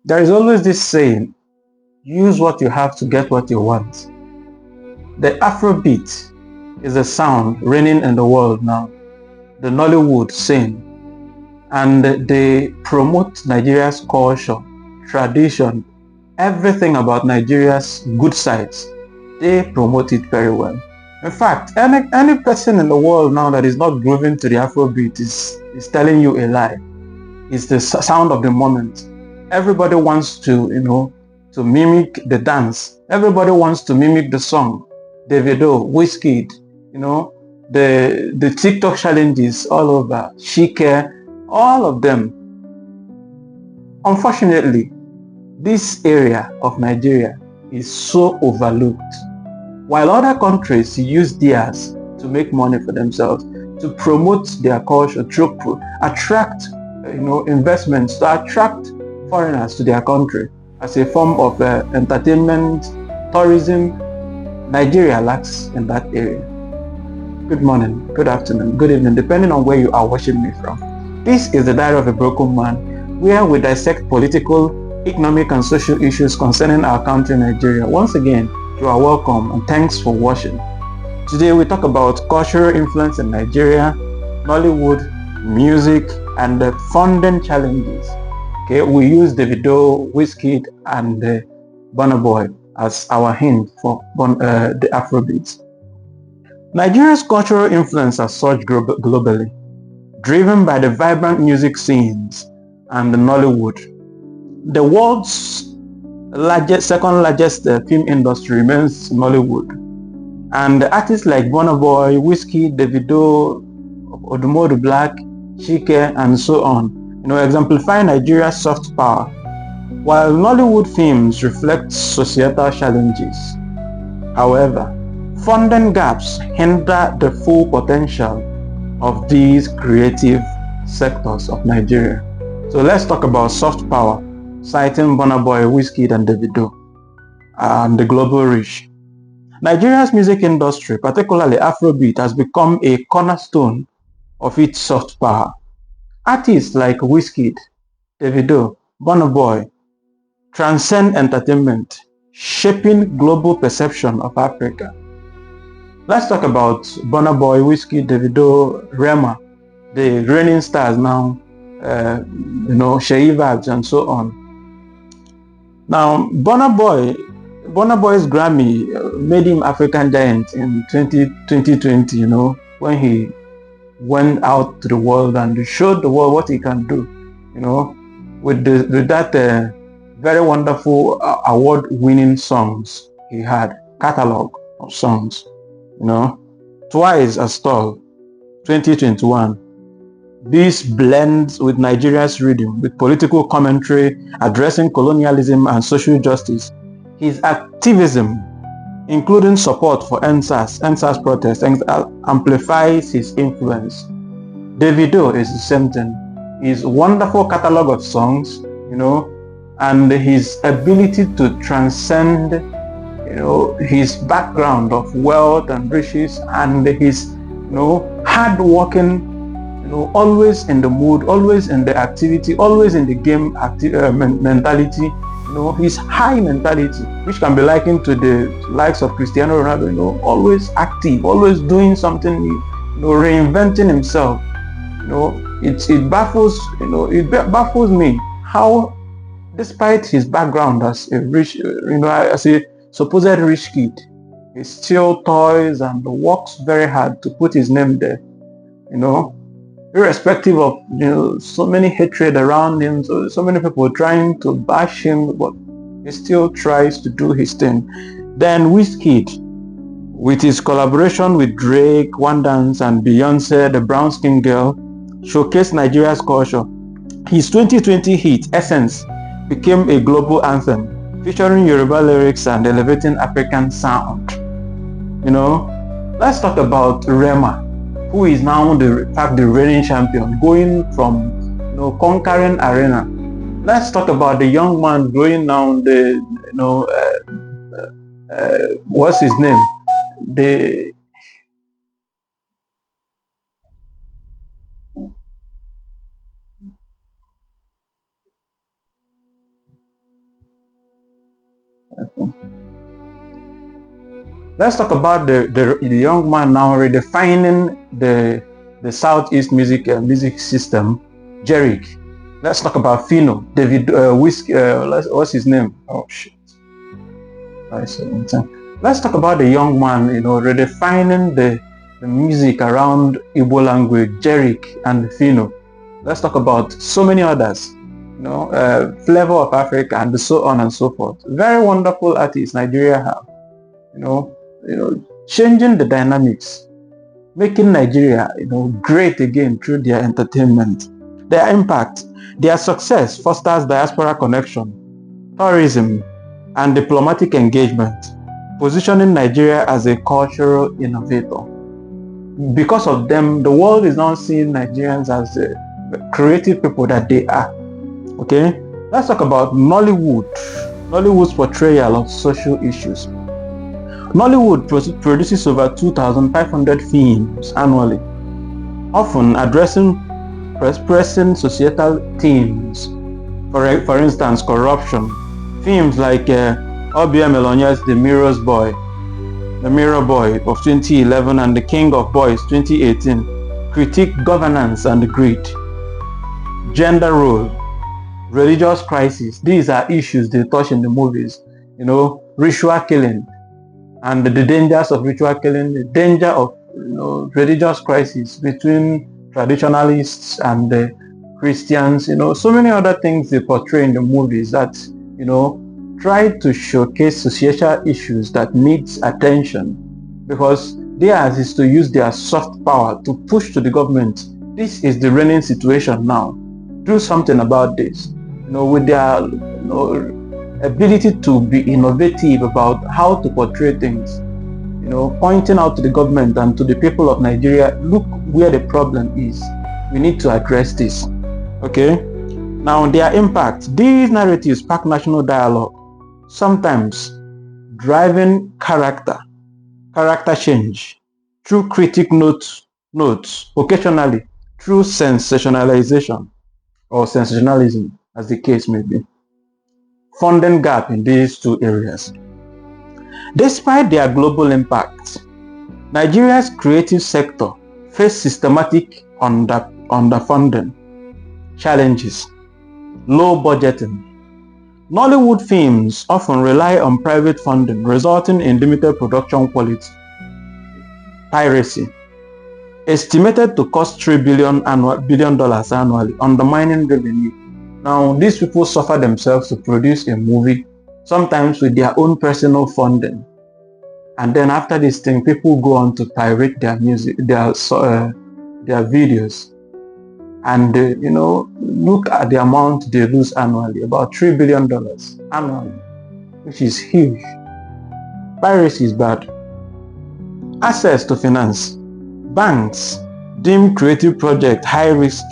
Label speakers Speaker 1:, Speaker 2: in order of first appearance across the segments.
Speaker 1: There is always this saying, use what you have to get what you want. The Afrobeat is a sound reigning in the world now, the Nollywood scene, and they promote Nigeria's culture, tradition, everything about Nigeria's good sides. They promote it very well. In fact, any person in the world now that is not grooving to the Afrobeat is telling you a lie. It's the sound of the moment. Everybody wants to mimic the dance. Everybody wants to mimic the song. Davido, Wizkid, the TikTok challenges all over, Shike, all of them. Unfortunately, this area of Nigeria is so overlooked. While other countries use theirs to make money for themselves, to promote their culture, to attract investments, to attract foreigners to their country as a form of entertainment, tourism, Nigeria lacks in that area. Good morning, good afternoon, good evening, depending on where you are watching me from. This is the Diary of a Broken Man, where we dissect political, economic and social issues concerning our country, Nigeria. Once again, you are welcome and thanks for watching. Today we talk about cultural influence in Nigeria, Nollywood, music, and the funding challenges. Okay, we use Davido, Wizkid, and Burna Boy as our hint for the Afrobeats. Nigeria's cultural influence has surged globally, driven by the vibrant music scenes and the Nollywood. The world's second largest film industry remains Nollywood. And artists like Burna Boy, Wizkid, Davido, Odumodu Black, Chike, and so on, exemplify Nigeria's soft power, while Nollywood films reflect societal challenges. However, funding gaps hinder the full potential of these creative sectors of Nigeria. So let's talk about soft power, citing Burna Boy, Wizkid, and Davido, and the global reach. Nigeria's music industry, particularly Afrobeat, has become a cornerstone of its soft power. Artists like Wizkid, Davido, Burna Boy transcend entertainment, shaping global perception of Africa. Let's talk about Burna Boy, Wizkid, Davido, Rema, the reigning stars now, Sheyi Vibes and so on. Now, Burna Boy's Grammy made him African giant in 2020, when he went out to the world and showed the world what he can do, with that very wonderful award-winning songs he had, catalog of songs, Twice as Tall, 2021. This blends with Nigeria's rhythm, with political commentary addressing colonialism and social justice. His activism, including support for NSAS protests, amplifies his influence. Davido is the same thing. His wonderful catalog of songs, and his ability to transcend, his background of wealth and riches, and his, hard working, always in the mood, always in the activity, always in the game mentality, his high mentality, which can be likened to the likes of Cristiano Ronaldo, always active, always doing something new, reinventing himself. It baffles me how, despite his background as a rich, as a supposed rich kid, he still toys and works very hard to put his name there, irrespective of so many hatred around him, so many people trying to bash him, but he still tries to do his thing. Then Wizkid, with his collaboration with Drake, One Dance, and Beyonce, the brown skin girl, showcased Nigeria's culture. His 2020 hit, Essence, became a global anthem, featuring Yoruba lyrics and elevating African sound. Let's talk about Rema, who is now the reigning champion, going from conquering arena. Let's talk about the young man going down the what's his name? Let's talk about the young man now redefining the Southeast music system, Jerick. Let's talk about Fino, David Whiskey. What's his name? Oh shit! Let's talk about the young man, redefining the music around Igbo language, Jerick and Fino. Let's talk about so many others, Flavor of Africa and so on and so forth. Very wonderful artists Nigeria have, changing the dynamics, making Nigeria, great again through their entertainment. Their impact, their success fosters diaspora connection, tourism, and diplomatic engagement, positioning Nigeria as a cultural innovator. Because of them, the world is now seeing Nigerians as the creative people that they are. Okay, let's talk about Nollywood. Nollywood's portrayal of social issues. Nollywood produces over 2,500 films annually, often addressing pressing societal themes. For instance, corruption. Films like Obia Melonia's The Mirror Boy of 2011 and The King of Boys 2018 critique governance and greed. Gender role, religious crisis. These are issues they touch in the movies. Ritual killing and the dangers of ritual killing, the danger of religious crisis between traditionalists and the Christians. So many other things they portray in the movies that try to showcase societal issues that needs attention, because theirs is to use their soft power to push to the government. This is the reigning situation now. Do something about this. With their ability to be innovative about how to portray things, pointing out to the government and to the people of Nigeria, look where the problem is. We need to address this. Okay? Now, their impact. These narratives spark national dialogue, sometimes driving character change through critic notes, occasionally through sensationalization or sensationalism, as the case may be. Funding gap in these two areas. Despite their global impact, Nigeria's creative sector faces systematic underfunding challenges, low budgeting. Nollywood films often rely on private funding, resulting in limited production quality. Piracy, estimated to cost $3 billion annually, undermining revenue. Now, these people suffer themselves to produce a movie, sometimes with their own personal funding. And then after this thing, people go on to pirate their music, their videos. And, look at the amount they lose annually, about $3 billion annually, which is huge. Piracy is bad. Access to finance. Banks deem creative project high risk,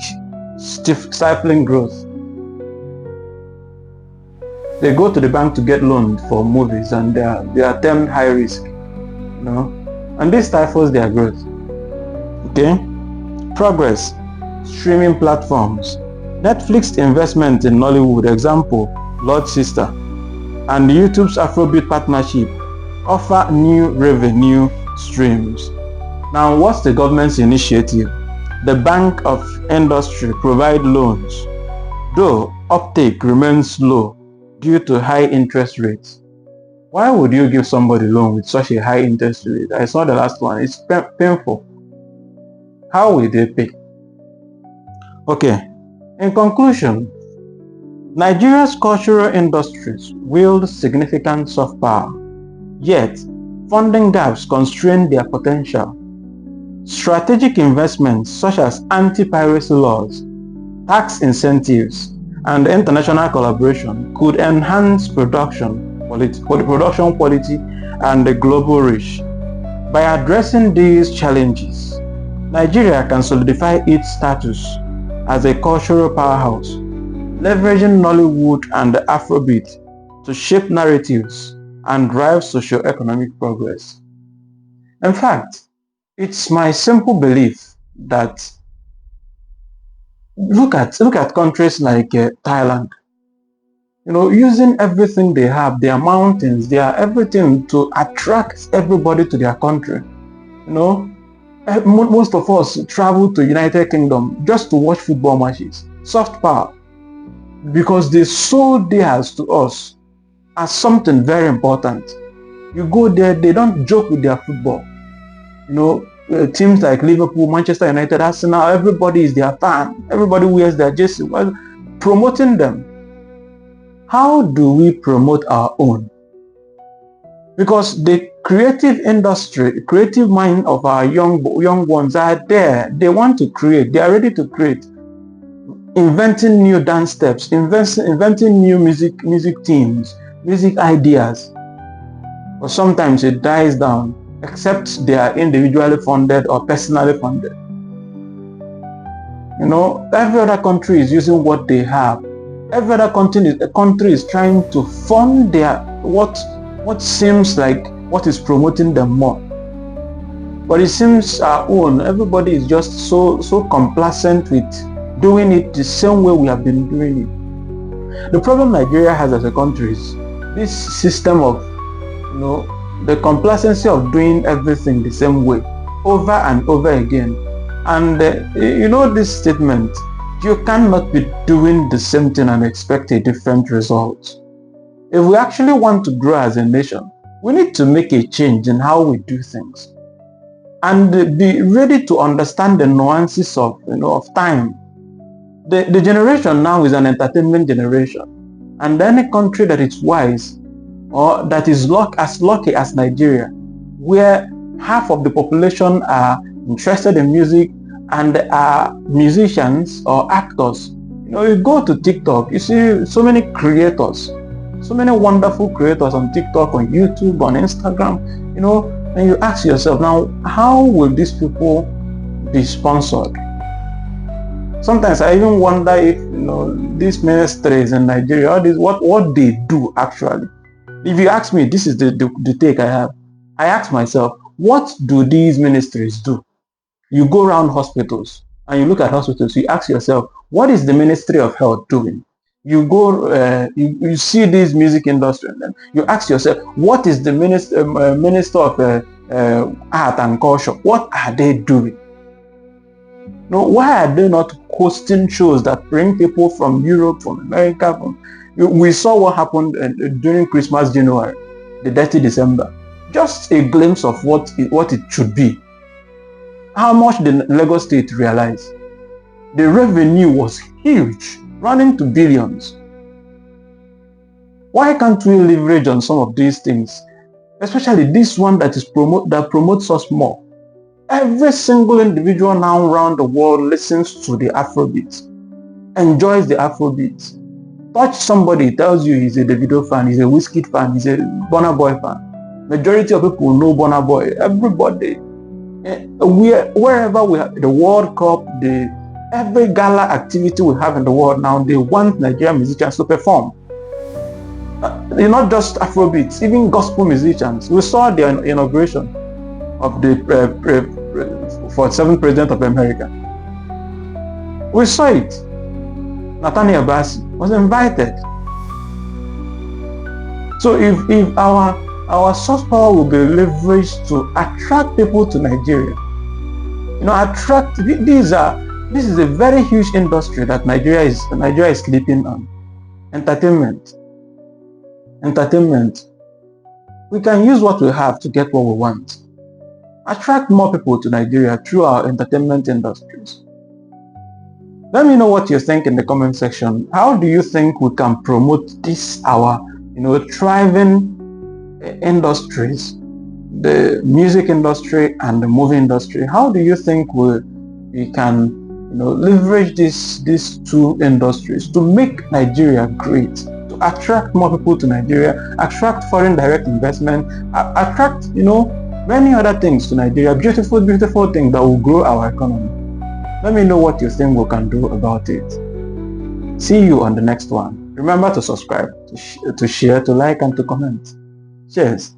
Speaker 1: stifling growth. They go to the bank to get loans for movies and they are termed high risk, and this stifles their growth. Okay? Progress. Streaming platforms. Netflix investment in Nollywood, example, Lord Sister, and YouTube's Afrobeat partnership offer new revenue streams. Now, what's the government's initiative? The Bank of Industry provide loans, though uptake remains low due to high interest rates. Why would you give somebody a loan with such a high interest rate? I saw the last one. It's painful. How will they pay? Okay, in conclusion, Nigeria's cultural industries wield significant soft power, yet funding gaps constrain their potential. Strategic investments such as anti-piracy laws, tax incentives, and international collaboration could enhance production quality and the global reach. By addressing these challenges, Nigeria can solidify its status as a cultural powerhouse, leveraging Nollywood and the Afrobeat to shape narratives and drive socio-economic progress. In fact, it's my simple belief that look at countries like Thailand. using everything they have, their mountains, their everything to attract everybody to their country. Most of us travel to United Kingdom just to watch football matches. Soft power. Because they sold theirs to us as something very important. You go there, they don't joke with their football. Teams like Liverpool, Manchester United, Arsenal, everybody is their fan. Everybody wears their jersey. Well, promoting them. How do we promote our own? Because the creative industry, creative mind of our young ones are there. They want to create. They are ready to create. Inventing new dance steps, inventing new music themes, music ideas. But sometimes it dies down, except they are individually funded or personally funded. Every other country is using what they have. Every other country is trying to fund their what seems like what is promoting them more. But it seems our own, everybody is just so complacent with doing it the same way we have been doing it. The problem Nigeria has as a country is this system of, the complacency of doing everything the same way, over and over again. And this statement, you cannot be doing the same thing and expect a different result. If we actually want to grow as a nation, we need to make a change in how we do things and be ready to understand the nuances of time. The generation now is an entertainment generation, and any country that is wise or that is as lucky as Nigeria, where half of the population are interested in music and are musicians or actors. You go to TikTok, you see so many creators, so many wonderful creators on TikTok, on YouTube, on Instagram, and you ask yourself, now, how will these people be sponsored? Sometimes I even wonder if these ministries in Nigeria, what they do actually. If you ask me, this is the take I have. I ask myself, what do these ministries do? You go around hospitals and you look at hospitals, you ask yourself, what is the Ministry of Health doing? You go, you see this music industry, and then you ask yourself, what is the Minister of Art and Culture? What are they doing? Why are they not hosting shows that bring people from Europe, from America? We saw what happened during Christmas, January, the dirty December. Just a glimpse of what it should be. How much did Lagos State realize? The revenue was huge, running to billions. Why can't we leverage on some of these things? Especially this one that promotes us more. Every single individual now around the world listens to the Afrobeat, enjoys the Afrobeat. Touch somebody, tells you he's a Davido fan, he's a Wizkid fan, he's a Burna Boy fan. Majority of people know Burna Boy. Everybody, wherever we have the World Cup, every gala activity we have in the world now, they want Nigerian musicians to perform. Not just Afrobeats, even gospel musicians. We saw the inauguration of the 47th President of America. We saw it. Nathaniel Bassey was invited. So if our soft power will be leveraged to attract people to Nigeria, this is a very huge industry that Nigeria is sleeping on. Entertainment. We can use what we have to get what we want. Attract more people to Nigeria through our entertainment industries. Let me know what you think in the comment section. How do you think we can promote our thriving industries, the music industry and the movie industry? How do you think we can leverage these two industries to make Nigeria great, to attract more people to Nigeria, attract foreign direct investment, attract many other things to Nigeria, beautiful things that will grow our economy? Let me know what you think we can do about it. See you on the next one. Remember to subscribe, to share, to like, and to comment. Cheers.